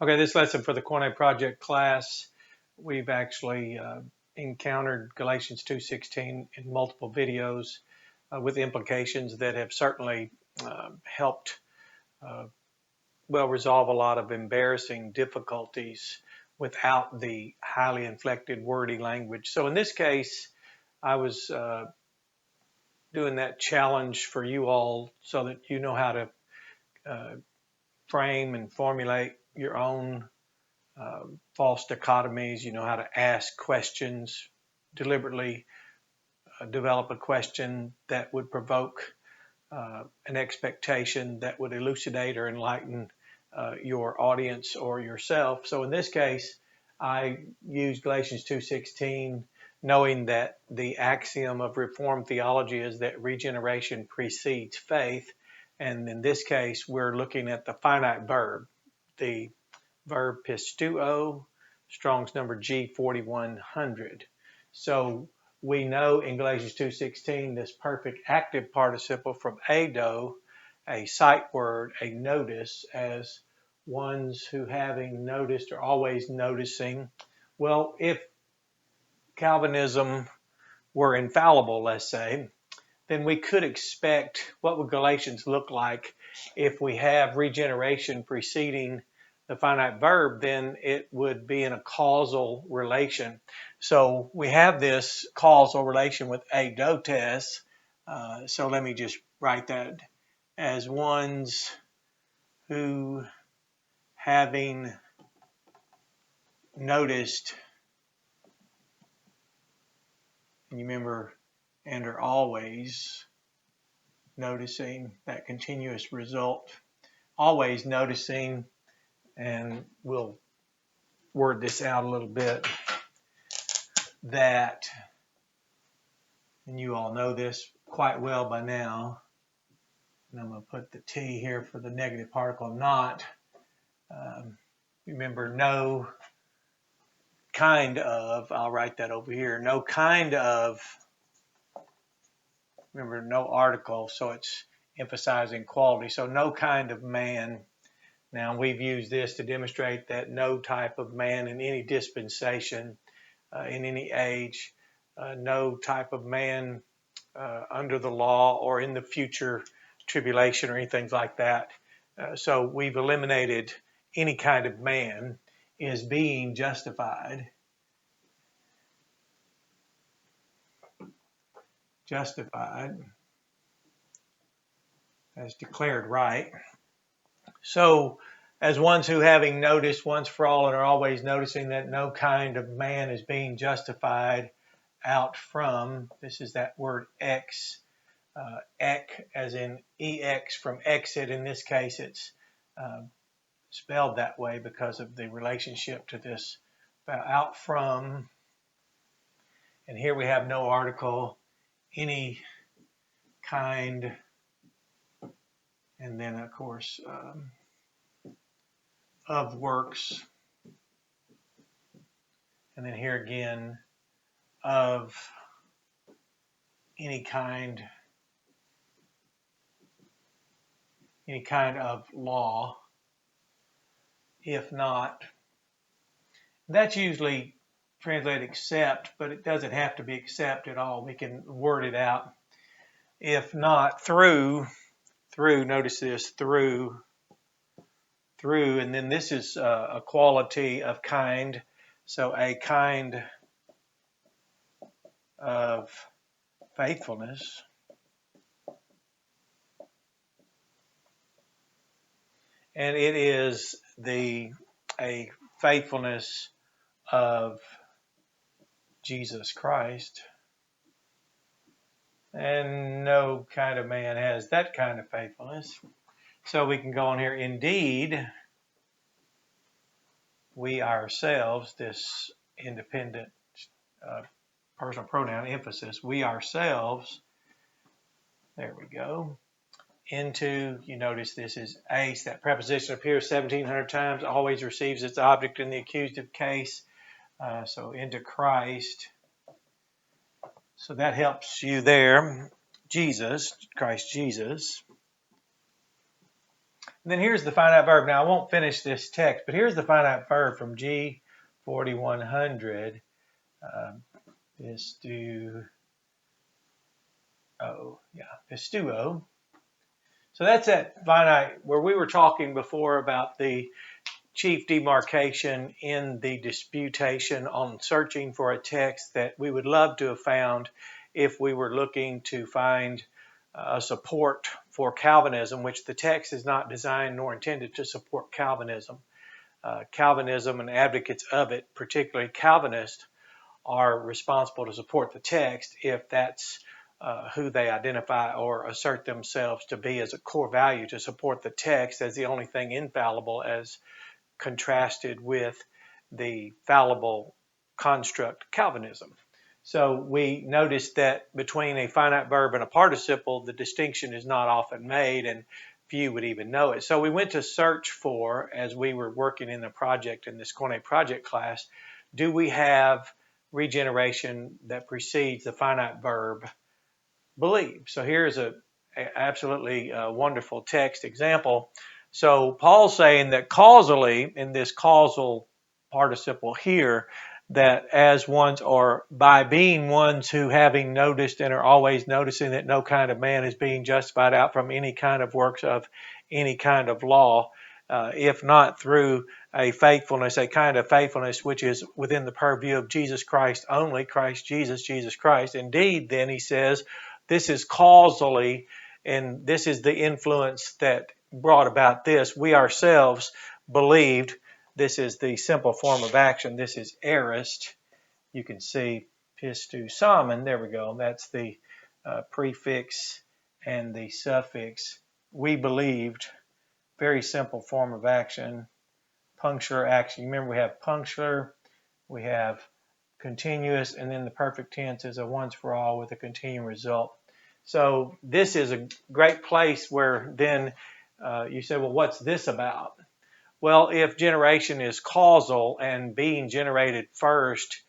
Okay, this lesson for the Koine Project class, we've actually encountered Galatians 2:16 in multiple videos with implications that have certainly helped resolve a lot of embarrassing difficulties without the highly inflected wordy language. So in this case, I was doing that challenge for you all so that you know how to frame and formulate your own false dichotomies. You know how to ask questions, deliberately develop a question that would provoke an expectation that would elucidate or enlighten your audience or yourself. So in this case, I used Galatians 2:16, knowing that the axiom of Reformed theology is that regeneration precedes faith. And in this case, we're looking at the finite verb, the verb pisteuō, Strong's number G4100. So we know in Galatians 2:16 this perfect active participle from eīdω, a sight word, a notice, as ones who having noticed or always noticing. Well, if Calvinism were infallible, let's say, then we could expect, what would Galatians look like if we have regeneration preceding the finite verb? Then it would be in a causal relation. So we have this causal relation with eîdότες. So let me just write that as ones who having noticed, and you remember, and are always noticing, that continuous result, always noticing, and we'll word this out a little bit, that, and you all know this quite well by now, and I'm going to put the T here for the negative particle not. Remember, no kind of, I'll write that over here, no kind of, remember, no article, so it's emphasizing quality. So no kind of man. Now, we've used this to demonstrate that no type of man in any dispensation, in any age, no type of man under the law or in the future tribulation or anything like that. So we've eliminated any kind of man is being justified. Justified as declared right. So as ones who having noticed once for all and are always noticing that no kind of man is being justified out from, this is that word ex, ek as in ex from exit. In this case, it's spelled that way because of the relationship to this out from. And here we have no article, any kind, and then of course of works, and then here again of any kind of law, if not. That's usually translated except, but it doesn't have to be except at all. We can word it out. If not through, notice this, through, and then this is a quality of kind. So a kind of faithfulness. And it is a faithfulness of Jesus Christ. And no kind of man has that kind of faithfulness. So we can go on here. Indeed, we ourselves, this independent personal pronoun emphasis, we ourselves, there we go, into, you notice this is ace, that preposition appears 1,700 times, always receives its object in the accusative case. So into Christ. So that helps you there. Jesus, Christ Jesus. And then here's the finite verb. Now, I won't finish this text, but here's the finite verb from G4100. Pisteuō. Pisteuō. So that's that finite, where we were talking before about the chief demarcation in the disputation on searching for a text that we would love to have found if we were looking to find a support for Calvinism, which the text is not designed nor intended to support Calvinism. Calvinism and advocates of it, particularly Calvinists, are responsible to support the text if that's who they identify or assert themselves to be as a core value, to support the text as the only thing infallible as contrasted with the fallible construct Calvinism. So we noticed that between a finite verb and a participle, the distinction is not often made, and few would even know it. So we went to search for, as we were working in the project in this Koine project class, do we have regeneration that precedes the finite verb believe? So here's a absolutely wonderful text example. So Paul's saying that causally, in this causal participle here, that as ones, or by being ones who, having noticed and are always noticing that no kind of man is being justified out from any kind of works of any kind of law, if not through a faithfulness, a kind of faithfulness which is within the purview of Jesus Christ only, Christ Jesus, Jesus Christ. Indeed, then he says, this is causally, and this is the influence that brought about this. We ourselves believed. This is the simple form of action. This is aorist. You can see pisteuō. There we go. That's the prefix and the suffix. We believed. Very simple form of action. Punctular action. Remember, we have punctular, we have continuous, and then the perfect tense is a once for all with a continuing result. So this is a great place where then you say, well, what's this about? Well, if generation is causal and being generated first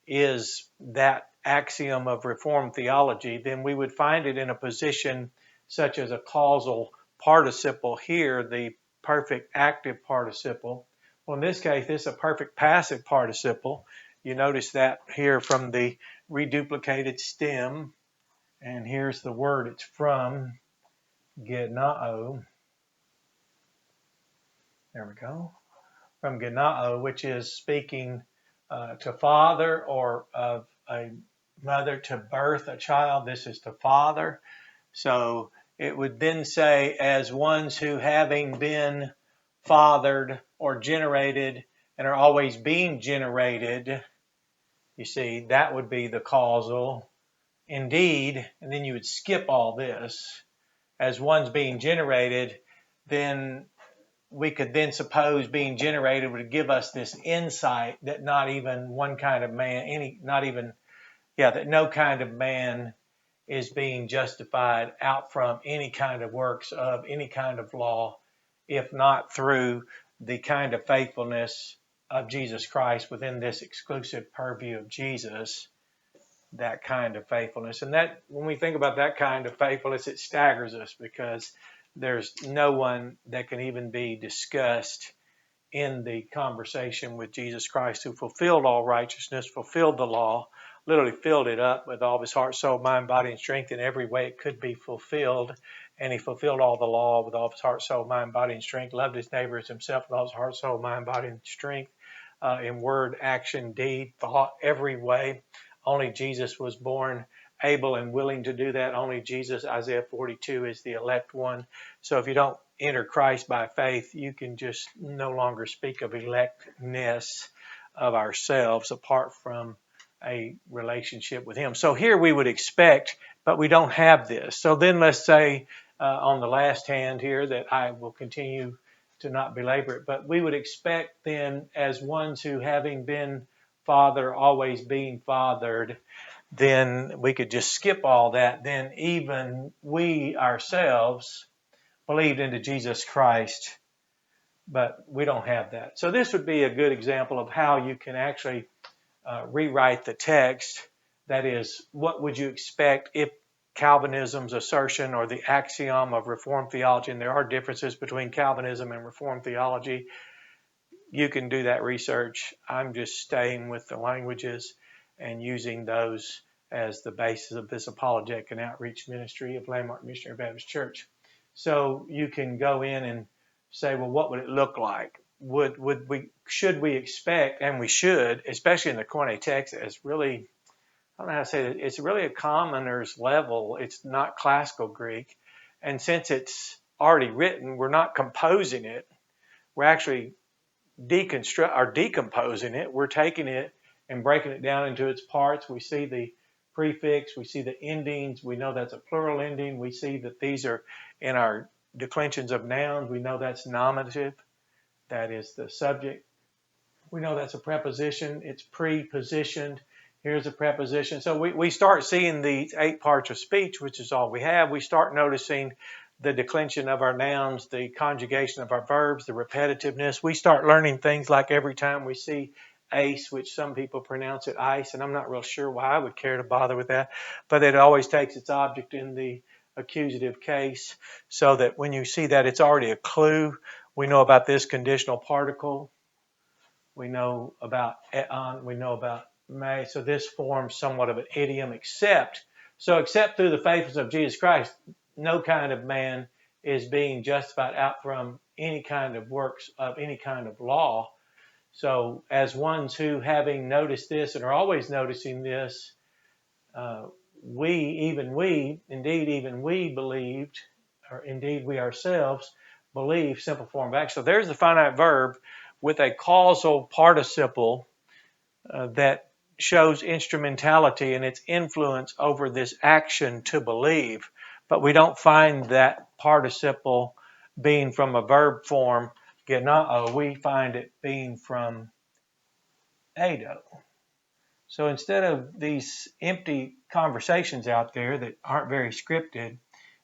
is that axiom of Reformed theology, then we would find it in a position such as a causal participle here, the perfect active participle. Well, in this case, this is a perfect passive participle. You notice that here from the reduplicated stem. And here's the word it's from, genνάω. There we go. From genνάω, which is speaking to father, or of a mother to birth a child. This is to father. So it would then say, as ones who, having been fathered or generated and are always being generated, you see, that would be the causal. Indeed, and then you would skip all this. As one's being generated, then we could then suppose being generated would give us this insight that not even one kind of man, that no kind of man is being justified out from any kind of works of any kind of law, if not through the kind of faithfulness of Jesus Christ within this exclusive purview of Jesus, that kind of faithfulness. And that, when we think about that kind of faithfulness, it staggers us, because there's no one that can even be discussed in the conversation with Jesus Christ, who fulfilled all righteousness, fulfilled the law, literally filled it up with all of his heart, soul, mind, body, and strength in every way it could be fulfilled. And he fulfilled all the law with all of his heart, soul, mind, body, and strength, loved his neighbor as himself with all his heart, soul, mind, body, and strength, in word, action, deed, thought, every way. Only Jesus was born able and willing to do that. Only Jesus, Isaiah 42, is the elect one. So if you don't enter Christ by faith, you can just no longer speak of electness of ourselves apart from a relationship with him. So here we would expect, but we don't have this. So then let's say on the last hand here, that I will continue to not belabor it, but we would expect then, as ones who, having been father, always being fathered, then we could just skip all that. Then even we ourselves believed into Jesus Christ, but we don't have that. So this would be a good example of how you can actually rewrite the text. That is, what would you expect if Calvinism's assertion or the Axiom of Reformed Theology, and there are differences between Calvinism and Reformed theology. You can do that research. I'm just staying with the languages and using those as the basis of this apologetic and outreach ministry of Landmark Missionary Baptist Church. So you can go in and say, well, what would it look like? Should we expect, and we should, especially in the Koine text, as really, I don't know how to say it, it's really a commoner's level. It's not classical Greek. And since it's already written, we're not composing it. We're actually decomposing it. We're taking it and breaking it down into its parts. We see the prefix, we see the endings, we know that's a plural ending, we see that these are in our declensions of nouns, we know that's nominative, that is the subject. We know that's a preposition, it's prepositioned, here's a preposition. So we start seeing these 8 parts of speech, which is all we have. We start noticing the declension of our nouns, the conjugation of our verbs, the repetitiveness. We start learning things like every time we see ace, which some people pronounce it ice, and I'm not real sure why I would care to bother with that, but it always takes its object in the accusative case, so that when you see that, it's already a clue. We know about this conditional particle. We know about eon. We know about may. So this forms somewhat of an idiom, except through the faithfulness of Jesus Christ, no kind of man is being justified out from any kind of works of any kind of law. So as ones who, having noticed this and are always noticing this, even we believed, or indeed we ourselves believe, simple form of action. So there's the finite verb with a causal participle that shows instrumentality and its influence over this action to believe. But we don't find that participle being from a verb form, gennāo. We find it being from eīdω. So instead of these empty conversations out there that aren't very scripted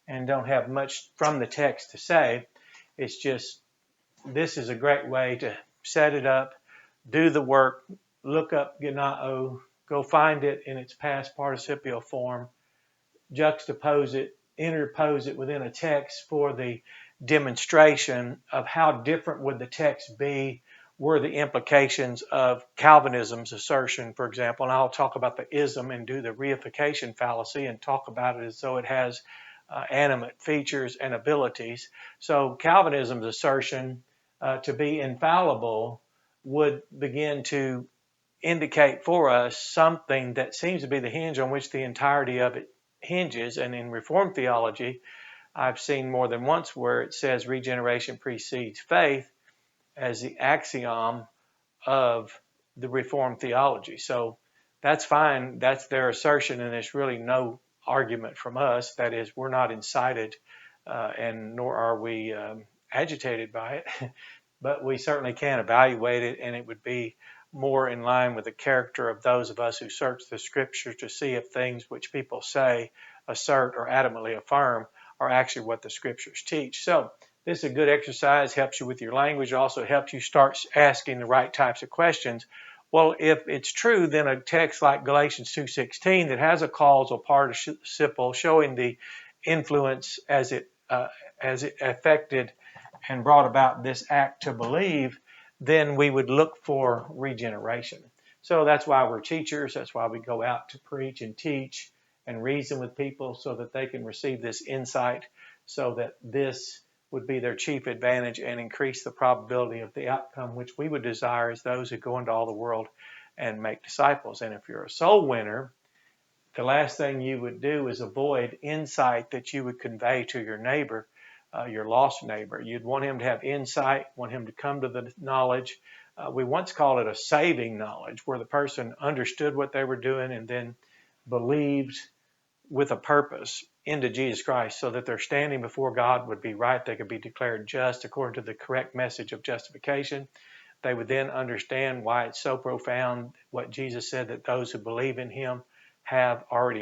and don't have much from the text to say, it's just, this is a great way to set it up, do the work, look up gennāo, go find it in its past participial form, juxtapose it, interpose it within a text for the demonstration of how different would the text be were the implications of Calvinism's assertion, for example. And I'll talk about the ism and do the reification fallacy and talk about it as though it has animate features and abilities. So Calvinism's assertion to be infallible would begin to indicate for us something that seems to be the hinge on which the entirety of it hinges. And in Reformed theology, I've seen more than once where it says regeneration precedes faith as the axiom of the Reformed theology. So that's fine. That's their assertion, and there's really no argument from us. That is, we're not incited and nor are we agitated by it, but we certainly can evaluate it, and it would be more in line with the character of those of us who search the scriptures to see if things which people say, assert, or adamantly affirm are actually what the scriptures teach. So this is a good exercise, helps you with your language, also helps you start asking the right types of questions. Well, if it's true, then a text like Galatians 2:16 that has a causal participle showing the influence as it affected and brought about this act to believe, then we would look for regeneration. So that's why we're teachers. That's why we go out to preach and teach and reason with people so that they can receive this insight, so that this would be their chief advantage and increase the probability of the outcome which we would desire as those who go into all the world and make disciples. And if you're a soul winner, the last thing you would do is avoid insight that you would convey to your neighbor, your lost neighbor. You'd want him to have insight, want him to come to the knowledge. We once called it a saving knowledge, where the person understood what they were doing and then believed with a purpose into Jesus Christ, so that their standing before God would be right. They could be declared just according to the correct message of justification. They would then understand why it's so profound what Jesus said, that those who believe in him are already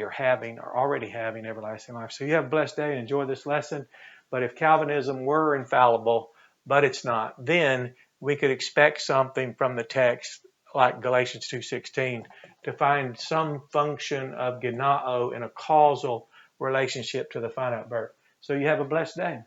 having everlasting life. So you have a blessed day and enjoy this lesson. But if Calvinism were infallible, but it's not, then we could expect something from the text like Galatians 2:16 to find some function of gennāo in a causal relationship to the finite verb. So you have a blessed day.